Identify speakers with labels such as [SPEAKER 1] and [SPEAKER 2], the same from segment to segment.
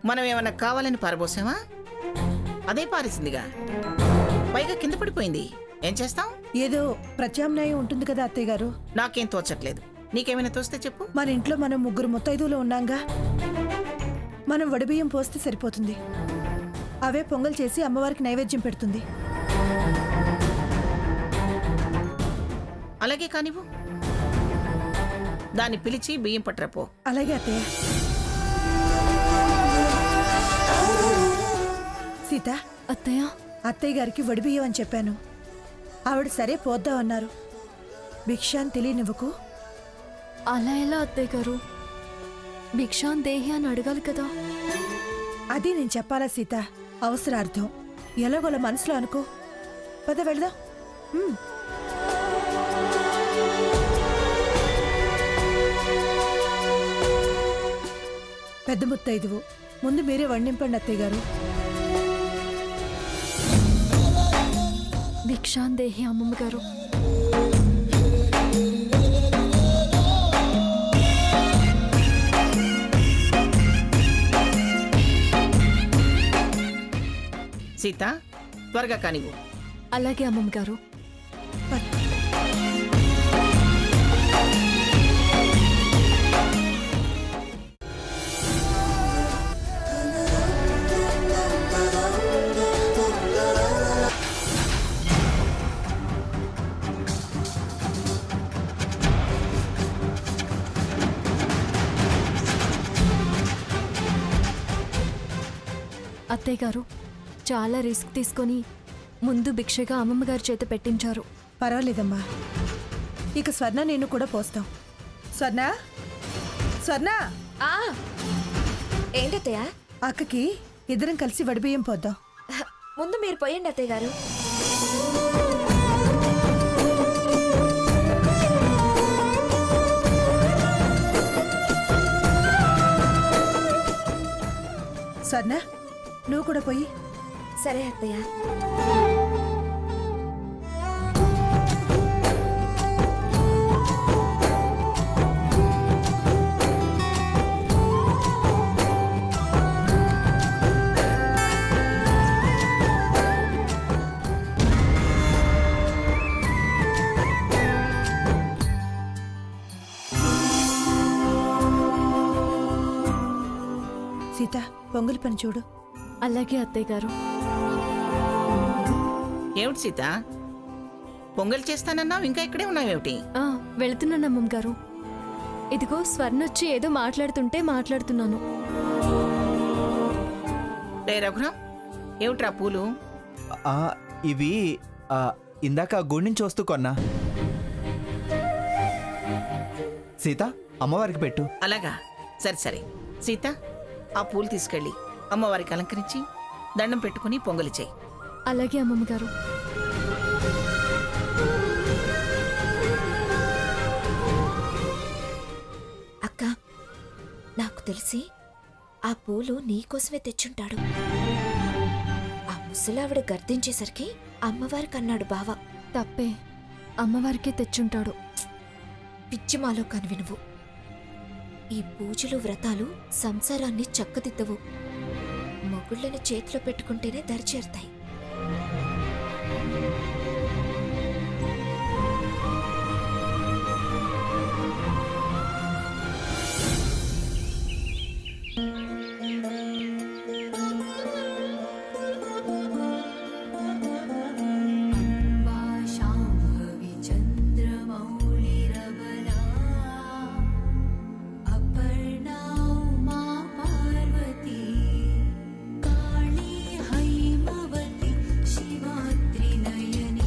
[SPEAKER 1] మనం ఏమన్నా కావాలని పారబోసామా? అదే పారేసిందిగా, పైగా కింద పడిపోయింది. ఏం చేస్తాం?
[SPEAKER 2] ఏదో ప్రత్యామ్నాయం ఉంటుంది కదా అత్తయ్య గారు.
[SPEAKER 1] నాకేం తోచట్లేదు. నీకేమైనా తోస్తే చెప్పు.
[SPEAKER 2] మన ఇంట్లో మనం ముగ్గురు ముత్తైదువులు ఉన్నాంగా, మనం వడిబియ్యం పోస్తే సరిపోతుంది. అవే పొంగల్ చేసి అమ్మవారికి నైవేద్యం పెడుతుంది.
[SPEAKER 1] అలాగే కానివ్వు. దాన్ని పిలిచి బియ్యం పట్టరపో.
[SPEAKER 2] అలాగే అత్తయ్య. సీత,
[SPEAKER 3] అత్తయ్య,
[SPEAKER 2] అత్తయ్య గారికి వడిబియ్యం అని చెప్పాను. ఆవిడ సరే పోద్దామన్నారు. భిక్షాన్ తెలియనివ్వకు.
[SPEAKER 3] అలా ఎలా అత్తయ్య గారు? భిక్షాన్ దేహి అని అడగాలి కదా.
[SPEAKER 2] అది నేను చెప్పాలా సీత? అవసరార్థం. ఎలాగోలా మనసులో అనుకో. పద వెళదాం. పెద్ద ముత్తైదువు, ముందు మీరే వండింపండి అత్తయ్య గారు.
[SPEAKER 3] భిక్షాన్ దేహి అమ్మమ్మ గారు.
[SPEAKER 1] సీత, త్వరగా కానివ్వు.
[SPEAKER 3] అలాగే అమ్మమ్మ గారు. అత్తయ్య గారు చాలా రిస్క్ తీసుకొని ముందు భిక్షగా అమ్మమ్మ గారి చేత పెట్టించారు.
[SPEAKER 2] పర్వాలేదమ్మా. ఇక స్వర్ణ నేను కూడా పోస్తాం. స్వర్ణ, స్వర్ణ,
[SPEAKER 4] ఏంటత్తయ్య?
[SPEAKER 2] అక్కకి ఇద్దరం కలిసి వడిబియ్యం పోద్దాం.
[SPEAKER 4] ముందు మీరు పోయండి అత్తయ్య గారు.
[SPEAKER 2] స్వర్ణ, నువ్వు కూడా పోయి.
[SPEAKER 4] సరే అత్తయ్య.
[SPEAKER 2] సీత, పొంగలి పని చూడు.
[SPEAKER 3] అలాగే అత్తయ్య గారు.
[SPEAKER 1] ఏమిటి సీత, పొంగల్ చేస్తానన్నావు, ఇంకా ఇక్కడే ఉన్నావేమిటి?
[SPEAKER 3] వెళుతున్నాను అమ్మమ్మ గారు. ఇదిగో స్వర్ణ వచ్చి ఏదో మాట్లాడుతున్నాను.
[SPEAKER 1] రే రఘురాం, ఏమిట్రా పూలు?
[SPEAKER 5] ఇవి ఇందాక గుడి నుంచి వస్తూ కొన్నా. సీత, అమ్మవారికి పెట్టు.
[SPEAKER 1] అలాగా, సరే సరే. సీత, ఆ పూలు తీసుకెళ్ళి అమ్మవారికి అలంకరించి దండం పెట్టుకుని పొంగలి చేయి.
[SPEAKER 3] అలాగే అమ్మమ్మ గారు.
[SPEAKER 4] అక్క, నాకు తెలిసి ఆ పూలు నీకోసమే తెచ్చుంటాడు. ఆ ముసలావిడ గర్దించేసరికి అమ్మవారికి అన్నాడు బావ.
[SPEAKER 3] తప్పే, అమ్మవారికే తెచ్చుంటాడు.
[SPEAKER 4] పిచ్చిమాలో కనివి నువ్వు. ఈ పూజలు వ్రతాలు సంసారాన్ని చక్కదిద్దవు. మొగుళ్ళని చేతిలో పెట్టుకుంటేనే దరిచేరుతాయి.
[SPEAKER 6] शिवात्रि नयनी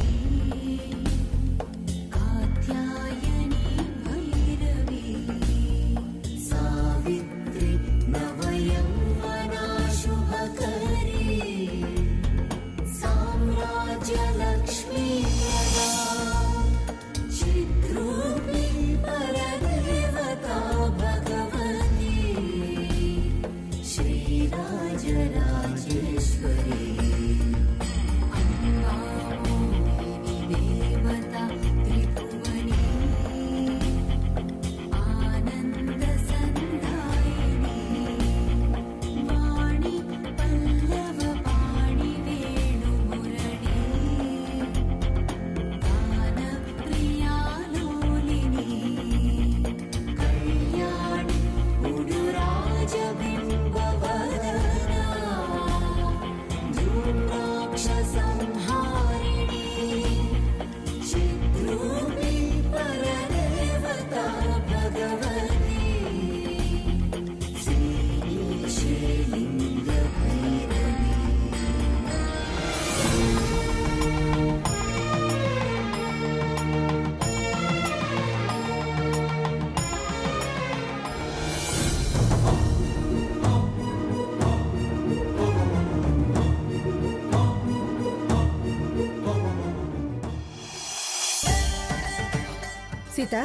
[SPEAKER 2] సీత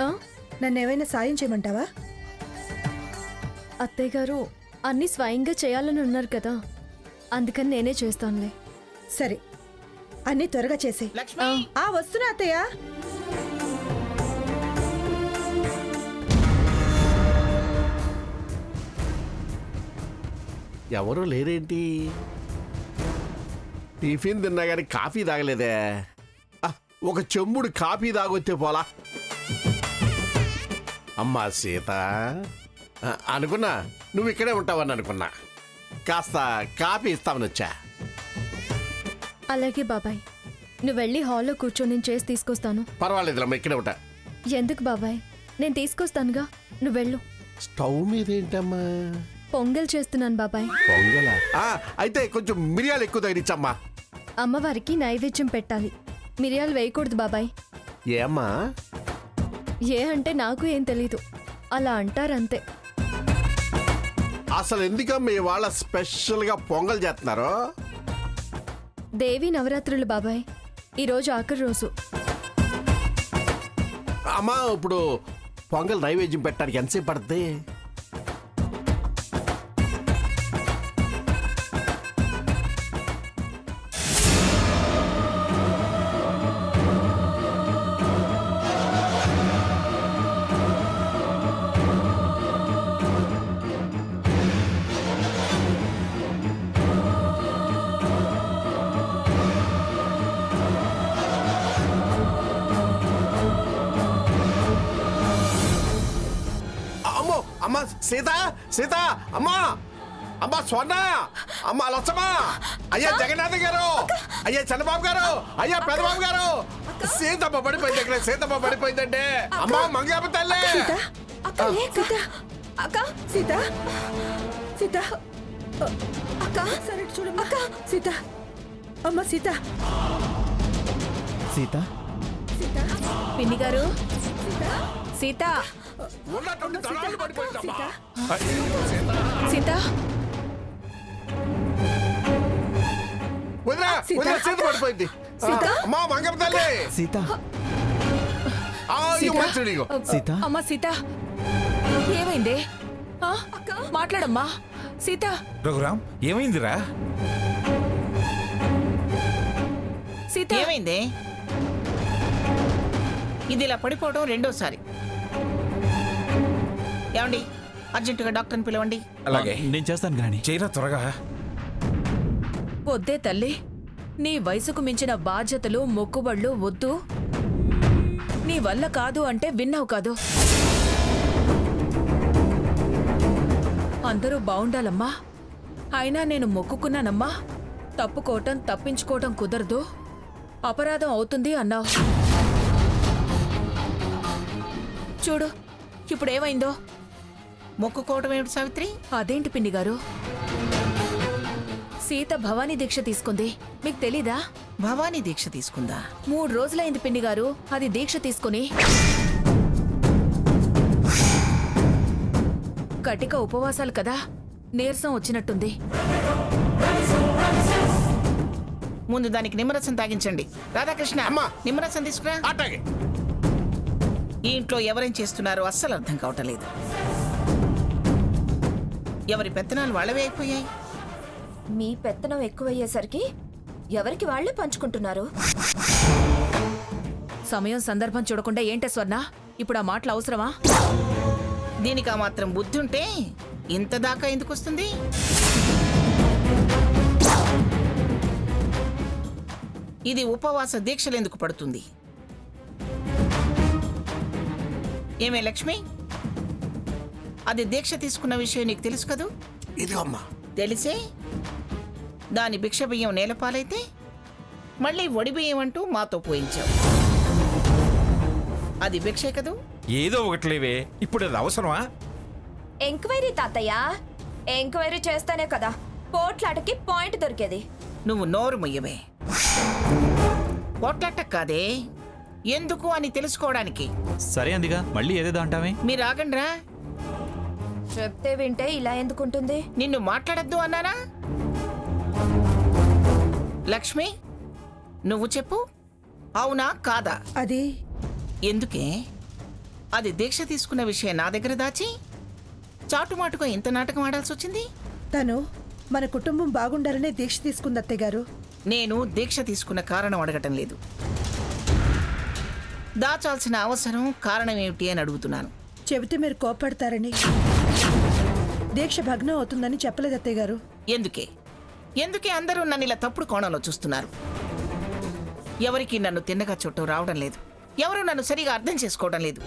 [SPEAKER 3] ఆ?
[SPEAKER 2] నన్ను ఏమైనా సాయం చేయమంటావా?
[SPEAKER 3] అత్తయ్య గారు అన్నీ స్వయంగా చేయాలని ఉన్నారు కదా, అందుకని నేనే చేస్తానులే.
[SPEAKER 2] సరే, అన్నీ త్వరగా చేసే.
[SPEAKER 1] లక్ష్మి
[SPEAKER 2] వస్తున్నా అత్తయ్య.
[SPEAKER 6] ఎవరు లేరేంటి? టిఫిన్ తిన్నా కానీ కాఫీ తాగలేదే. ఆ, ఒక చెంబుడు కాఫీ తాగొచ్చే పోలా. అమ్మా సీత, అనుకున్నా నువ్వు ఇక్కడే ఉంటావని అనుకున్నా. కాస్త కాఫీ ఇస్తామని వచ్చా.
[SPEAKER 3] అలాగే బాబాయ్, నువ్వు వెళ్ళి హాల్లో కూర్చో, నేను చేసి తీసుకొస్తాను.
[SPEAKER 6] పర్వాలేదులమ్మా, ఇక్కడే ఉంటా.
[SPEAKER 3] ఎందుకు బాబాయ్, నేను తీసుకొస్తానుగా, నువ్వు వెళ్ళు.
[SPEAKER 6] స్టవ్ మీద ఏంటమ్మా?
[SPEAKER 3] పొంగల్ చేస్తున్నాను బాబాయ్.
[SPEAKER 6] పొంగలా? అయితే కొంచెం మిరియాలు ఎక్కువ తగిలించమ్మా.
[SPEAKER 3] అమ్మవారికి నైవేద్యం పెట్టాలి, మిరియాలు వేయకూడదు బాబాయ్.
[SPEAKER 6] ఏమ్మా?
[SPEAKER 3] ఏ అంటే నాకు ఏం తెలీదు, అలా అంటారంతే.
[SPEAKER 6] అసలు ఎందుకమ్మా ఇవాళ స్పెషల్గా పొంగల్ చేస్తున్నారు?
[SPEAKER 3] దేవి నవరాత్రులు బాబాయ్, ఈరోజు ఆఖరి రోజు.
[SPEAKER 6] అమ్మా, ఇప్పుడు పొంగల్ నైవేద్యం పెట్టడానికి ఎంతసేపు పడుతుంది? అమ్మో, అమ్మ సీత, సీత, అమ్మా, అమ్మా స్వర్ణ, అమ్మా లచ్చమ్మ, అయ్యా జగన్నాథ్ గారు, అయ్యా చంద్రబాబు గారు, అయ్యా పెదబాబు గారు, సీతమ్మ పడిపోయింది. ఇక్కడ సీతమ్మ పడిపోయిందండి. అమ్మా మంగళమ్మ తల్లి.
[SPEAKER 2] సీత, సీత, అక్క సరే చూడమ్మా. సీత, అమ్మ సీత,
[SPEAKER 5] సీత
[SPEAKER 1] పిన్ని గారు, సీత
[SPEAKER 6] ఉన్నటువంటి దళాలు పడిపోయిందమ్మా.
[SPEAKER 1] సీత
[SPEAKER 6] వదినా, వదినా, సీత పడిపోయింది. అమ్మా మంగమ్మ తల్లి.
[SPEAKER 5] సీత
[SPEAKER 6] అయ్యో మంచిది. ఇగో.
[SPEAKER 5] సీత
[SPEAKER 1] అమ్మ సీత, ఏమైంది? మాట్లాడమ్మా సీత.
[SPEAKER 7] రఘురామ్, ఏమైందిరా?
[SPEAKER 1] సీత ఏమైంది? ఇది ఇలా పడిపోవడం రెండోసారి. ఏమండి, అర్జెంటుగా డాక్టర్ని పిలవండి.
[SPEAKER 7] అలాగే
[SPEAKER 5] నేను చేస్తాను కానీ
[SPEAKER 7] చేయరా త్వరగా.
[SPEAKER 1] వద్దే తల్లి, నీ వయసుకు మించిన బాధ్యతలు మొక్కుబళ్ళు వద్దు. నీ వల్ల కాదు అంటే విన్నావు కాదు. అందరూ బావుండాలమ్మా. అయినా నేను మొక్కుకున్నానమ్మా. తప్పుకోవటం తప్పించుకోవటం కుదరదు, అపరాధం అవుతుంది అన్నావు. చూడు ఇప్పుడు ఏమైందో. మొక్కుకోవటం ఏమిటి సావిత్రి? అదేంటి పిన్ని గారు, సీత భవానీ దీక్ష తీసుకుంది, మీకు తెలీదా? భవానీ దీక్ష తీసుకుందా? 3 రోజులైంది పిన్ని గారు అది దీక్ష తీసుకుని. కటిక ఉపవాసాలు కదా, నీరసం వచ్చినట్టుంది. ముందు దానికి నిమ్మరసం తాగించండి. రాధాకృష్ణ,
[SPEAKER 6] అమ్మా.
[SPEAKER 1] నిమ్మరసం తీసుకురా.
[SPEAKER 6] అట్లాగే.
[SPEAKER 1] ఈ ఇంట్లో ఎవరేం చేస్తున్నారో అస్సలు అర్థం కావటం లేదు. ఎవరి పెత్తనాలు వాళ్ళవే అయిపోయాయి.
[SPEAKER 4] మీ పెత్తనం ఎక్కువయ్యేసరికి ఎవరికి వాళ్లే పంచుకుంటున్నారు.
[SPEAKER 1] సమయం సందర్భం చూడకుండా ఏంటే స్వర్ణ ఇప్పుడు ఆ మాటలు అవసరమా? దీనికి ఆ మాత్రం బుద్ధి ఉంటే ఇంత దాకా ఎందుకు వస్తుంది? ఇది ఉపవాస దీక్షలు ఎందుకు పడుతుంది? ఏమే లక్ష్మి, అది దీక్ష తీసుకున్న విషయం నీకు తెలుసు కదూ?
[SPEAKER 6] ఇది అమ్మా.
[SPEAKER 1] తెలిసే దాని భిక్ష బియ్యం నేలపాలైతే మళ్ళీ వడి బియ్యం అంటూ మాతో పోయించావు. అది భిక్షే కదూ?
[SPEAKER 7] ఏదో ఒకట్లేవే, ఇప్పుడు అది అవసరమా?
[SPEAKER 4] ఎంక్వైరీ తాతయ్య, ఎంక్వైరీ చేస్తేనే కదా పోట్లాటకి పాయింట్ దొరికేది.
[SPEAKER 1] నువ్వు నోరు మొయ్యవే. పోట్లాట కాదే, ఎందుకు అని తెలుసుకోవడానికి.
[SPEAKER 5] సరే అందుగా మళ్ళీ ఏదేదో అంటావే.
[SPEAKER 1] మీరు ఆగండ్రా.
[SPEAKER 4] చెప్తే వింటే ఇలా ఎందుకుంటుంది?
[SPEAKER 1] నిన్ను మాట్లాడద్దు అన్నానా? లక్ష్మి, నువ్వు చెప్పు, అవునా కాదా?
[SPEAKER 2] అది
[SPEAKER 1] ఎందుకే అది దీక్ష తీసుకున్న విషయం నా దగ్గర దాచి చాటుమాటుగా ఇంత నాటకం ఆడాల్సి వచ్చింది?
[SPEAKER 2] తను మన కుటుంబం బాగుండాలనే దీక్ష తీసుకుంది అత్తయ్య గారు.
[SPEAKER 1] నేను దీక్ష తీసుకున్న కారణం అడగటం లేదు, దాచాల్సిన అవసరం కారణం ఏమిటి అని అడుగుతున్నాను.
[SPEAKER 2] చెబితే మీరు కోప్పడతారని దీక్ష భగ్నం అవుతుందని చెప్పలేదు అత్తయ్య గారు.
[SPEAKER 1] ఎందుకే అందరూ నన్ను ఇలా తప్పుడు కోణంలో చూస్తున్నారు? ఎవరికి నన్ను తిన్నగా చుట్టూ రావడం లేదు, ఎవరు నన్ను సరిగా అర్థం చేసుకోవడం లేదు.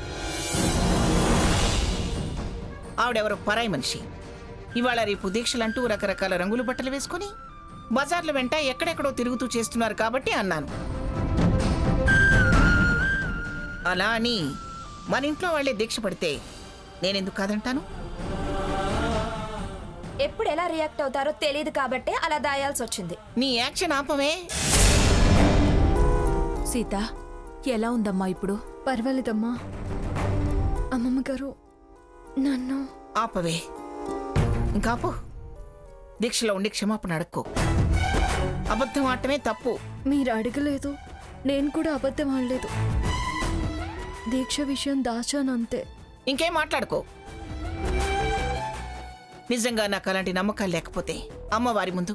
[SPEAKER 1] ఆవిడెవరో పరాయి మనిషి. ఇవాళ రేపు దీక్షలంటూ రకరకాల రంగుల బట్టలు వేసుకుని బజార్ల వెంట ఎక్కడెక్కడో తిరుగుతూ చేస్తున్నారు కాబట్టి అన్నాను. అలా అని మన ఇంట్లో వాళ్ళే దీక్ష పడితే నేనెందుకు కాదంటాను?
[SPEAKER 4] ఎప్పుడు ఎలా రియాక్ట్ అవుతారో తెలియదు కాబట్టే అలా దాయాల్సి వచ్చింది.
[SPEAKER 1] నీ యాక్షన్ ఆపవే.
[SPEAKER 3] సీత ఎలా ఉందమ్మా ఇప్పుడు? పర్వాలేదమ్మా. అమ్మమ్మ గారు నన్ను
[SPEAKER 1] ఆపవే, ఇంకాపు. దీక్షలో ఉండి క్షమాపణ అడక్కో. అబద్ధం ఆడటమే తప్పు.
[SPEAKER 3] మీరు అడగలేదు, నేను కూడా అబద్ధం ఆడలేదు. దీక్ష విషయం దాచానంతే.
[SPEAKER 1] ఇంకేం మాట్లాడుకో. నిజంగా నాకు అలాంటి నమ్మకాలు లేకపోతే అమ్మవారి ముందు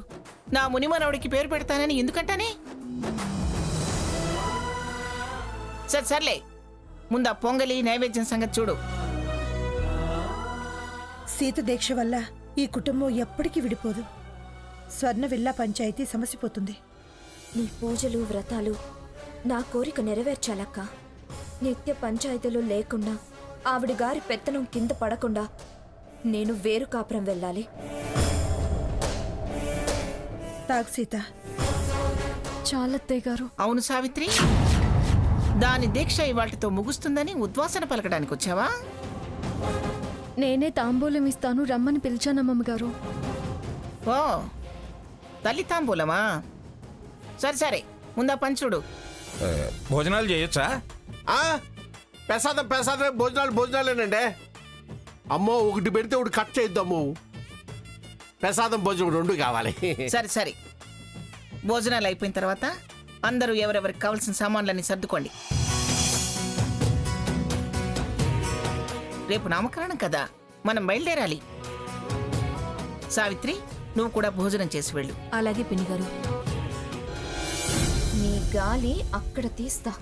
[SPEAKER 1] నా మునిమనవుడికి పేరు పెడతానని ఎందుకంటానే? సర్లే, ముందు ఆ పొంగలి నైవేద్యం సంగతి చూడు.
[SPEAKER 2] సీత దీక్ష వల్ల ఈ కుటుంబం ఎప్పటికీ విడిపోదు. స్వర్ణ విల్లా పంచాయతీ సమసిపోతుంది.
[SPEAKER 4] నీ పూజలు వ్రతాలు నా కోరిక నెరవేర్చాలక్క. నిత్య పంచాయతీలు లేకుండా ఆవిడ గారి పెత్తనం కింద పడకుండా నేను వేరు కాపురం వెళ్ళాలి.
[SPEAKER 2] తాగు సీత.
[SPEAKER 3] చాలత్తయ్య గారు.
[SPEAKER 1] అవును సావిత్రి, దాని దీక్ష ఇవాటితో ముగుస్తుందని ఉద్వాసన పలకడానికి వచ్చావా?
[SPEAKER 3] నేనే తాంబూలం ఇస్తాను రమ్మని పిలిచానమ్మమ్మ గారు.
[SPEAKER 1] ఓ, తల్లి తాంబూలమా? సరే, ముందా పంచుడు.
[SPEAKER 7] భోజనాలు చేయొచ్చా?
[SPEAKER 6] ప్రసాదం భోజనాలేనండి. అమ్మో, ఒకటి పెడితే ఒకటి కట్ చేయొద్దమ్మో. ప్రసాదం భోజనం రెండు కావాలి.
[SPEAKER 1] సరే, భోజనాలు అయిపోయిన తర్వాత అందరూ ఎవరెవరికి కావాల్సిన సామాన్లన్నీ సర్దుకోండి. రేపు నామకరణం కదా, మనం బయలుదేరాలి. సావిత్రి, నువ్వు కూడా భోజనం చేసి వెళ్ళు.
[SPEAKER 3] అలాగే పిన్ని గారు.
[SPEAKER 4] నీ గాలి అక్కడ తీస్తా.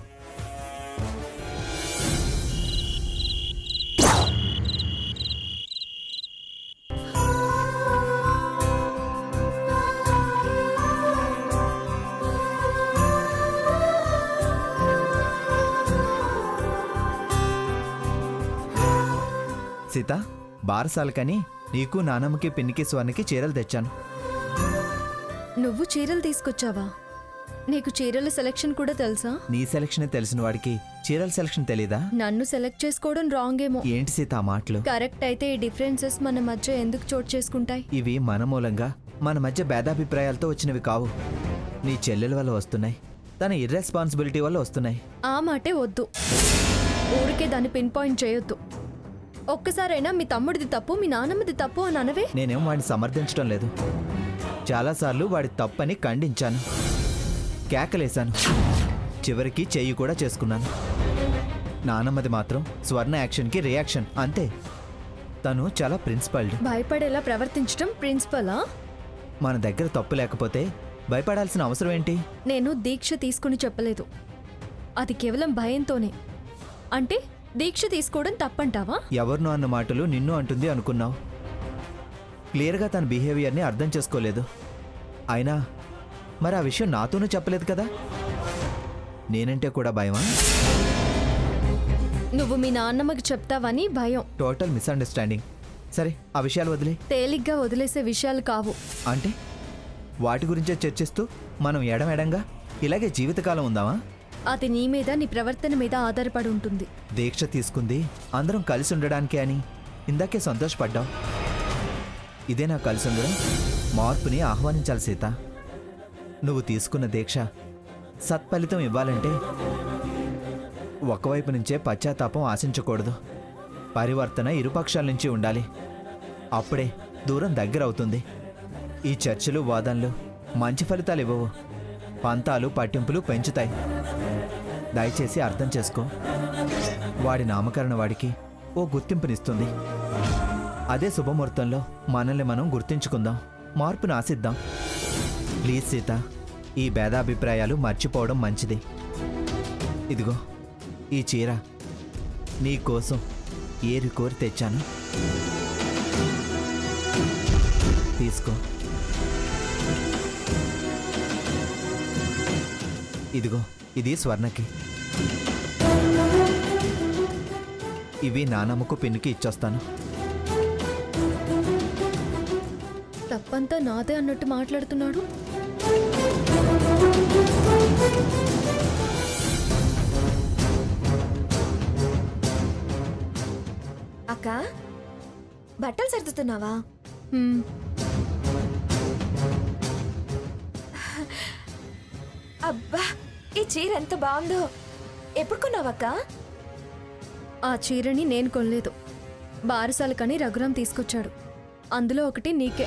[SPEAKER 8] సీత, బారసాలకని నీకు నానమ్మకి పిన్నికి స్వర్ణకి చీరలు తెచ్చాను.
[SPEAKER 3] నువ్వు చీరలు తీసుకొచ్చావా? నీకు చీరల సెలెక్షన్ కూడా తెలుసా?
[SPEAKER 8] నీ సెలక్షన్ తెలిసిన వాడికి చీరల సెలక్షన్ తెలీదా?
[SPEAKER 3] నన్ను సెలెక్ట్ చేసుకోవడం రాంగ్ ఏమో.
[SPEAKER 8] ఏంటి సీత ఆ మాటలు?
[SPEAKER 3] కరెక్ట్ అయితే ఈ డిఫరెన్సెస్ మన మధ్య ఎందుకు చోటు చేసుకుంటాయి?
[SPEAKER 8] ఇవి మన మూలంగా మన మధ్య భేదాభిప్రాయాలతో వచ్చినవి కావు. నీ చెల్లెల వల్ల వస్తున్నాయి, తన ఇర్రెస్పాన్సిబిలిటీ వల్ల వస్తున్నాయి.
[SPEAKER 3] ఆ మాటే వద్దు. ఊరికే దాన్ని పిన్ పాయింట్ చేయొద్దు. ఒక్కసారైనా మీ తమ్ముడిది తప్పు, మీ నాన్నమ్మది తప్పు అని అనవే.
[SPEAKER 8] నేనేం వాడిని సమర్థించడం లేదు. చాలాసార్లు వాడి తప్పని ఖండించాను, కేకలేశాను, చివరికి చెయ్యి కూడా చేసుకున్నాను. నానమ్మది మాత్రం స్వర్ణ యాక్షన్కి రియాక్షన్ అంతే. తను చాలా ప్రిన్సిపల్డ్.
[SPEAKER 3] భయపడేలా ప్రవర్తించడం ప్రిన్సిపలా?
[SPEAKER 8] మన దగ్గర తప్పు లేకపోతే భయపడాల్సిన అవసరం ఏంటి?
[SPEAKER 3] నేను దీక్ష తీసుకుని చెప్పలేదు, అది కేవలం భయంతోనే. అంటే దీక్ష తీసుకోవడం తప్పంటావా?
[SPEAKER 8] ఎవరినో అన్న మాటలు నిన్ను అంటుంది అనుకున్నావు. క్లియర్గా తన బిహేవియర్ని అర్థం చేసుకోలేదు. అయినా మరి ఆ విషయం నాతోనూ చెప్పలేదు కదా. నేనంటే కూడా భయమా?
[SPEAKER 3] నువ్వు మీ నాన్నమ్మకి చెప్తావని భయం.
[SPEAKER 8] Total misunderstanding. సరే, ఆ విషయాలు వదిలే.
[SPEAKER 3] తేలిగ్గా వదిలేసే విషయాలు కావు.
[SPEAKER 8] అంటే వాటి గురించే చర్చిస్తూ మనం ఎడమెడంగా ఇలాగే జీవితకాలం ఉందామా?
[SPEAKER 3] అది నీ మీద, నీ ప్రవర్తన మీద ఆధారపడి ఉంటుంది.
[SPEAKER 8] దీక్ష తీసుకుంది అందరం కలిసి ఉండడానికే అని ఇందాకే సంతోషపడ్డావు. ఇదే నా కలిసి ఉండడం. మార్పుని ఆహ్వానించాలి సీత. నువ్వు తీసుకున్న దీక్ష సత్ఫలితం ఇవ్వాలంటే ఒకవైపు నుంచే పశ్చాత్తాపం ఆశించకూడదు. పరివర్తన ఇరుపక్షాల నుంచి ఉండాలి. అప్పుడే దూరం దగ్గర అవుతుంది. ఈ చర్చలు, వాదనలు మంచి ఫలితాలు ఇవ్వవు. పంతాలు, పట్టింపులు పెంచుతాయి. దయచేసి అర్థం చేసుకో. వాడి నామకరణ వాడికి ఓ గుర్తింపునిస్తుంది. అదే శుభముహూర్తంలో మనల్ని మనం గుర్తించుకుందాం, మార్పును ఆశిద్దాం. ప్లీజ్ సీత, ఈ భేదాభిప్రాయాలు మర్చిపోవడం మంచిది. ఇదిగో ఈ చీర నీ కోసం ఏరి కోరి తెచ్చాను, తీసుకో. ఇదిగో ఇది స్వర్ణకి. ఇవి నానమ్మకు పిన్నికి ఇచ్చొస్తాను.
[SPEAKER 3] తప్పంతా నాదే అన్నట్టు మాట్లాడుతున్నాడు.
[SPEAKER 4] అక్క, బట్టలు సర్దుతున్నావా?
[SPEAKER 3] హ్మ్,
[SPEAKER 4] అబ్బా, ఈ చీర ఎంత బాగుందో. ఎప్పుడు కొన్నావక్క?
[SPEAKER 3] ఆ చీరని నేను కొనలేదు, బారసాలకని రఘురాం తీసుకొచ్చాడు. అందులో ఒకటి నీకే.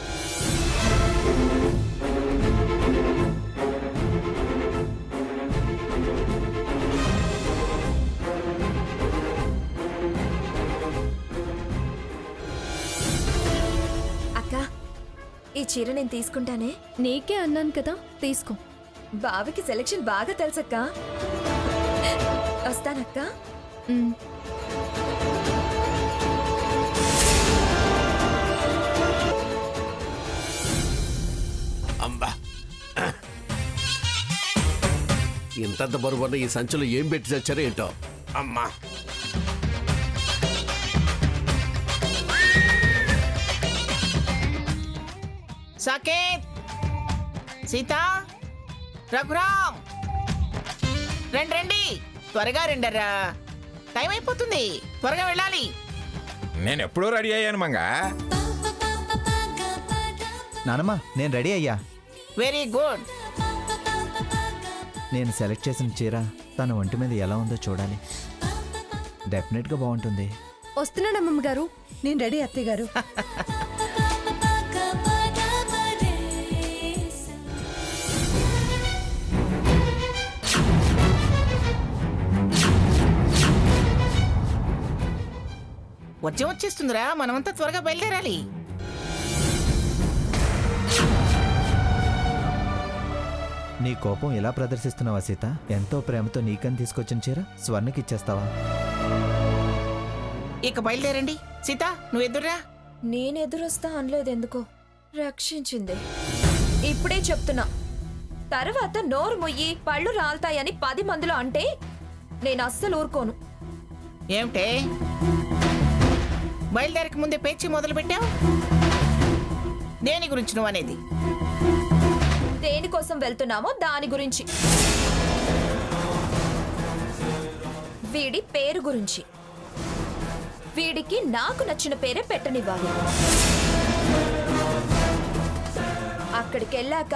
[SPEAKER 4] అక్క, ఈ చీర నేను తీసుకుంటానే.
[SPEAKER 3] నీకే అన్నాను కదా, తీసుకో.
[SPEAKER 4] బావికి సెలెక్షన్ బాగా తెలుసక్క. వస్తానక్క.
[SPEAKER 3] హ్మ్.
[SPEAKER 6] అంబా, ఇంతంత బరువున్న ఈ సంచులు ఏం పెట్టి తెచ్చారో ఏంటో. అమ్మా,
[SPEAKER 1] సాకేత్, సీత, రఘురామ్, రండి రండి, త్వరగా రండర్రా, టైం అయిపోతుంది, త్వరగా వెళ్ళాలి.
[SPEAKER 7] నేను ఎప్పుడూ రెడీ అయ్యాను మంగా.
[SPEAKER 8] నానమ్మ, నేను రెడీ అయ్యా.
[SPEAKER 1] Very good.
[SPEAKER 8] నేను సెలెక్ట్ చేసిన చీర తన ఒంటి మీద ఎలా ఉందో చూడాలి. డెఫినెట్గా బాగుంటుంది.
[SPEAKER 3] వస్తున్నాను అమ్మమ్మ గారు.
[SPEAKER 2] నేను రెడీ అత్తయ్య గారు.
[SPEAKER 1] వచ్చేస్తుందిరా, మనమంతా త్వరగా బయలుదేరాలి.
[SPEAKER 8] నీ కోపం ఎలా ప్రదర్శిస్తున్నావా సీత? ఎంతో ప్రేమతో నీకని తీసుకొచ్చిన చీర స్వర్ణకి ఇచ్చేస్తావా?
[SPEAKER 1] ఇక బయలుదేరండి. సీత, నువ్వు ఎదురురా.
[SPEAKER 4] నేను ఎదురొస్తా అనలేదు, ఎందుకో రక్షించింది. ఇప్పుడే చెప్తున్నా, తర్వాత నోరు మొయ్యి పళ్ళు రాలుతాయని 10 మందిలో అంటే నేను అస్సలు ఊరుకోను.
[SPEAKER 1] ఏమిటే బయలుదేరక ముందే పేచి మొదలు పెట్టావు? దేని గురించి నువ్వు అనేది?
[SPEAKER 4] దేనికోసం వెళ్తున్నామో దాని గురించి. వీడి పేరు గురించి. వీడికి నాకు నచ్చిన పేరే పెట్టనివ్వాలి. అక్కడికి వెళ్ళాక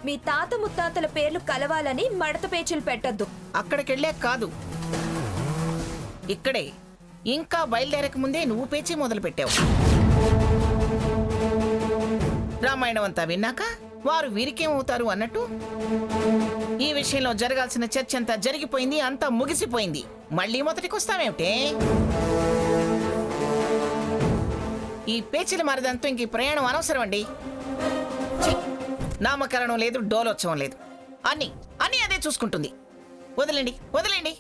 [SPEAKER 4] మీ తాత ముత్తాతల పేర్లు కలవాలని మడత పేచీలు పెట్టద్దు.
[SPEAKER 1] అక్కడికి వెళ్ళాక కాదు, ఇక్కడే. ఇంకా బయలుదేరక ముందే నువ్వు పేచి మొదలు పెట్టావు. రామాయణం అంతా విన్నాక వారు వీరికేమవుతారు అన్నట్టు ఈ విషయంలో జరగాల్సిన చర్చ అంతా జరిగిపోయింది, అంతా ముగిసిపోయింది. మళ్ళీ మొదటికి వస్తామేమిటే? ఈ పేచీల మరదంతా ఇంక ఈ ప్రయాణం అనవసరం అండి. ఛీ! నామకరణం లేదు, డోలోత్సవం లేదు, అన్నీ అదే చూసుకుంటుంది. వదిలేండి వదిలేండి.